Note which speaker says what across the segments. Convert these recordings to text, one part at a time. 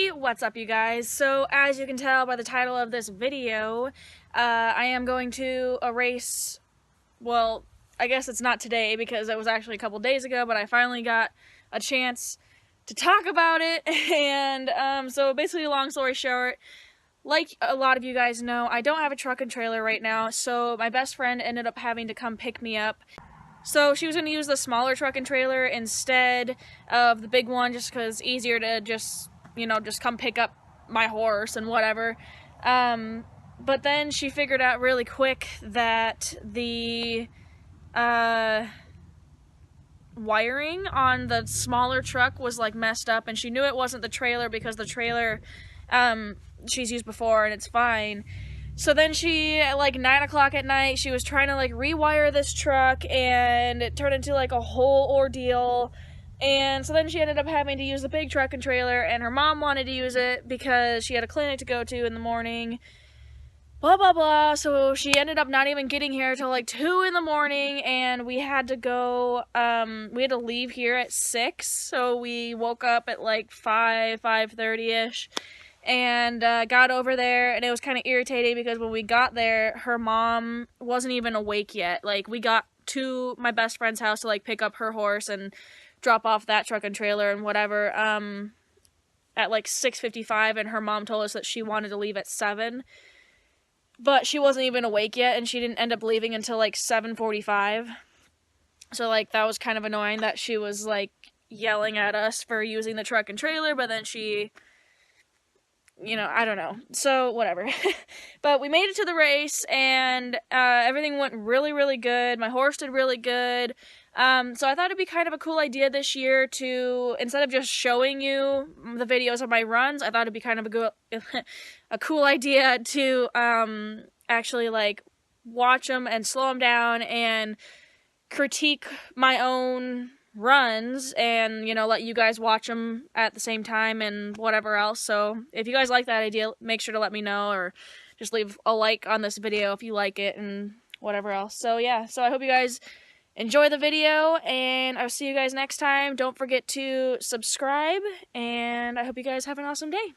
Speaker 1: Hey, what's up you guys? So as you can tell by the title of this video, I am going to a race, well, I guess it's not today because it was actually a couple days ago, but I finally got a chance to talk about it, and so basically long story short, like a lot of you guys know, I don't have a truck and trailer right now, so my best friend ended up having to come pick me up. So she was going to use the smaller truck and trailer instead of the big one just because easier to just come pick up my horse and whatever. But then she figured out really quick that the wiring on the smaller truck was like messed up, and she knew it wasn't the trailer because the trailer she's used before and it's fine. So then she, at like 9 o'clock at night, she was trying to like rewire this truck, and it turned into like a whole ordeal. And so then she ended up having to use the big truck and trailer, and her mom wanted to use it because she had a clinic to go to in the morning. Blah blah blah. So she ended up not even getting here till like 2 in the morning, and we had to go. We had to leave here at 6. So we woke up at like 5:30 ish. And got over there, and it was kind of irritating because when we got there, her mom wasn't even awake yet. Like, we got to my best friend's house to like pick up her horse and drop off that truck and trailer and whatever at like 6:55, and her mom told us that she wanted to leave at 7, but she wasn't even awake yet, and she didn't end up leaving until like 7:45. So like that was kind of annoying that she was like yelling at us for using the truck and trailer, but then she, I don't know. So, whatever. But we made it to the race, and everything went really, really good. My horse did really good. So I thought it'd be kind of a cool idea this year to, instead of just showing you the videos of my runs, I thought it'd be kind of a cool idea to actually, like, watch them and slow them down and critique my own runs and let you guys watch them at the same time and whatever else. So if you guys like that idea, make sure to let me know, or just leave a like on this video if you like it and whatever else. So yeah, so I hope you guys enjoy the video, and I'll see you guys next time. Don't forget to subscribe, and I hope you guys have an awesome day.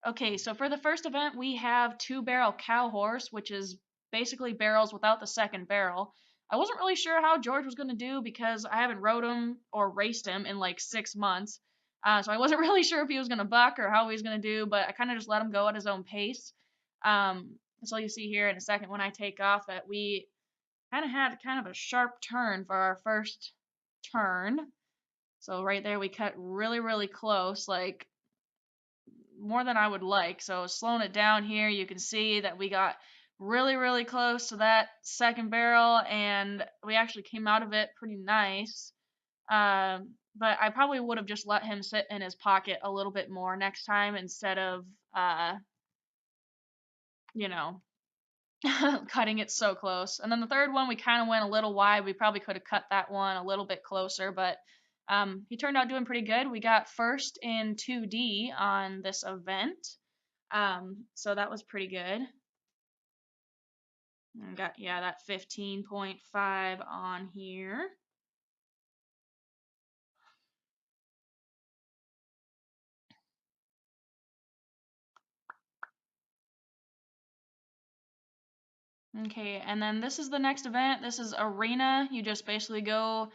Speaker 1: Okay, so for the first event, we have 2-barrel cow horse, which is basically barrels without the second barrel. I wasn't really sure how George was going to do because I haven't rode him or raced him in like 6 months. So I wasn't really sure if he was going to buck or how he was going to do, but I kind of just let him go at his own pace. So you see here in a second when I take off that we kind of had kind of a sharp turn for our first turn. So right there we cut really, really close, like more than I would like. So slowing it down here, you can see that we got really, really close to that second barrel, and we actually came out of it pretty nice. But I probably would have just let him sit in his pocket a little bit more next time instead of, you know, cutting it so close. And then the third one, we kind of went a little wide. We probably could have cut that one a little bit closer, but he turned out doing pretty good. We got first in 2D on this event, so that was pretty good. And got, yeah, that 15.5 on here. Okay, and then this is the next event. This is arena. You just basically go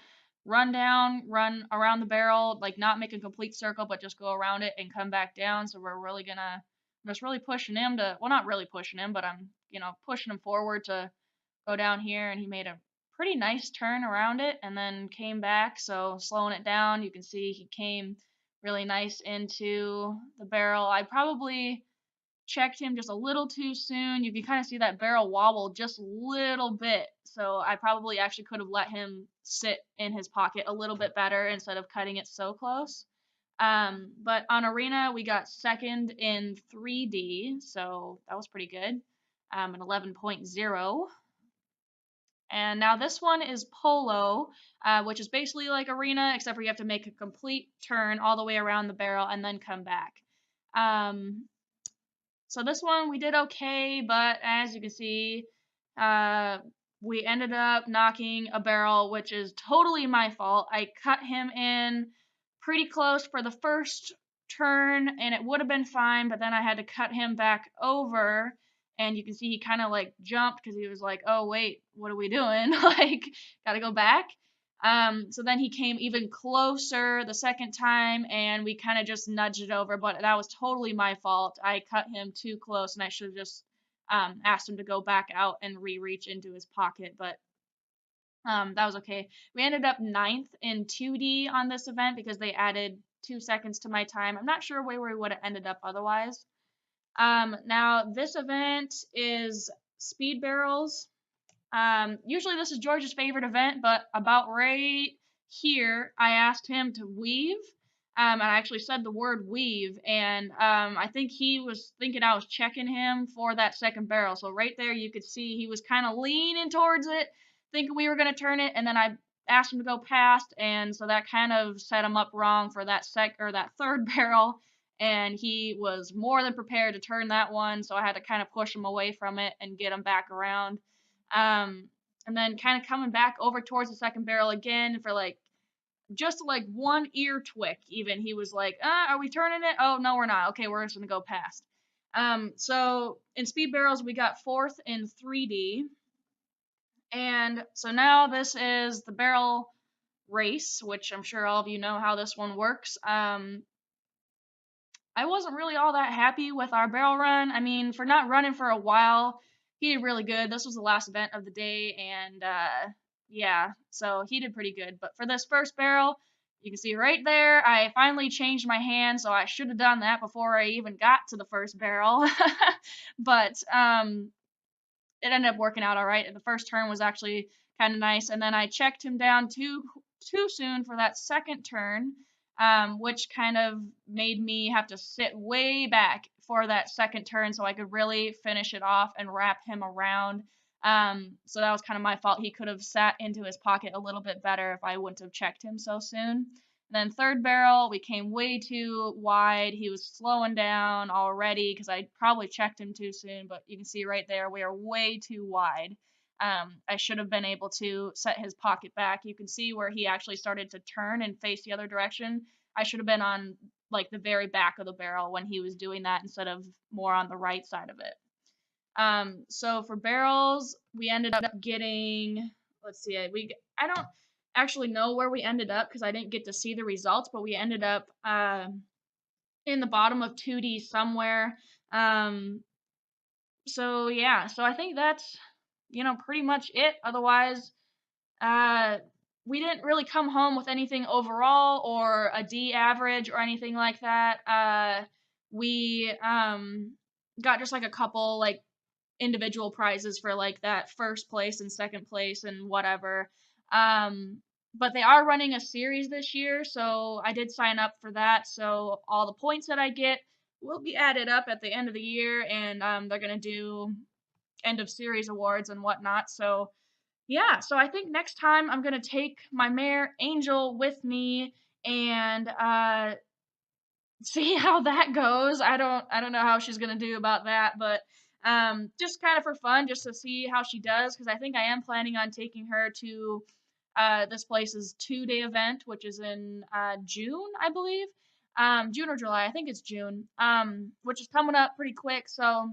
Speaker 1: run down, run around the barrel, like not make a complete circle, but just go around it and come back down. So we're really I'm just really pushing him to, well, not really pushing him, but I'm, pushing him forward to go down here, and he made a pretty nice turn around it and then came back. So slowing it down, you can see he came really nice into the barrel. I probably checked him just a little too soon. You can kind of see that barrel wobble just a little bit. So I probably actually could have let him sit in his pocket a little bit better instead of cutting it so close. But on arena, we got second in 3D, so that was pretty good. An 11.0. And now this one is polo, which is basically like arena, except for you have to make a complete turn all the way around the barrel and then come back. So this one we did okay, but as you can see, we ended up knocking a barrel, which is totally my fault. I cut him in pretty close for the first turn, and it would have been fine, but then I had to cut him back over, and you can see he kind of like jumped because he was like, oh wait, what are we doing? Like, gotta go back. So then he came even closer the second time, and we kind of just nudged it over, but that was totally my fault. I cut him too close, and I should have just asked him to go back out and re-reach into his pocket, but that was okay. We ended up ninth in 2D on this event because they added 2 seconds to my time. I'm not sure where we would have ended up otherwise. Now this event is speed barrels. Usually this is George's favorite event, but about right here, I asked him to weave. And I actually said the word weave, and I think he was thinking I was checking him for that second barrel. So right there, you could see he was kind of leaning towards it, thinking we were going to turn it, and then I asked him to go past, and so that kind of set him up wrong for that that third barrel, and he was more than prepared to turn that one, so I had to kind of push him away from it and get him back around. And then kind of coming back over towards the second barrel again for like just like one ear twick even. He was like, are we turning it? Oh, no, we're not. Okay, we're just going to go past. So in speed barrels, we got fourth in 3D. And so now this is the barrel race, which I'm sure all of you know how this one works. I wasn't really all that happy with our barrel run. I mean, for not running for a while, he did really good. This was the last event of the day, and yeah, so he did pretty good. But for this first barrel, you can see right there, I finally changed my hand, so I should have done that before I even got to the first barrel. But it ended up working out all right. And the first turn was actually kind of nice, and then I checked him down too soon for that second turn, which kind of made me have to sit way back for that second turn so I could really finish it off and wrap him around. So that was kind of my fault. He could have sat into his pocket a little bit better if I wouldn't have checked him so soon. And then third barrel, we came way too wide. He was slowing down already because I probably checked him too soon, but you can see right there we are way too wide. I should have been able to set his pocket back. You can see where he actually started to turn and face the other direction. I should have been on like the very back of the barrel when he was doing that instead of more on the right side of it. So for barrels, we ended up getting, let's see, I don't actually know where we ended up because I didn't get to see the results, but we ended up in the bottom of 2D somewhere. So yeah, so I think that's, pretty much it. Otherwise, we didn't really come home with anything overall or a D average or anything like that. We got just like a couple like individual prizes for like that first place and second place and whatever. But they are running a series this year, so I did sign up for that. So all the points that I get will be added up at the end of the year, and they're gonna do end of series awards and whatnot. So yeah, so I think next time I'm gonna take my mare Angel with me and see how that goes. I don't know how she's gonna do about that, but just kind of for fun, just to see how she does, because I think I am planning on taking her to this place's 2-day event, which is in June, I believe. June or July, I think it's June, which is coming up pretty quick. So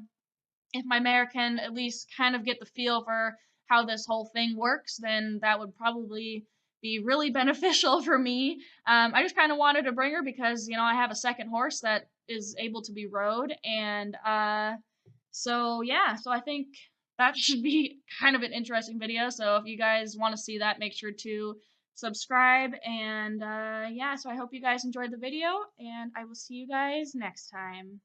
Speaker 1: if my mare can at least kind of get the feel for how this whole thing works, then that would probably be really beneficial for me. I just kind of wanted to bring her because, I have a second horse that is able to be rode. And so, yeah, so I think that should be kind of an interesting video. So if you guys want to see that, make sure to subscribe. And yeah, so I hope you guys enjoyed the video, and I will see you guys next time.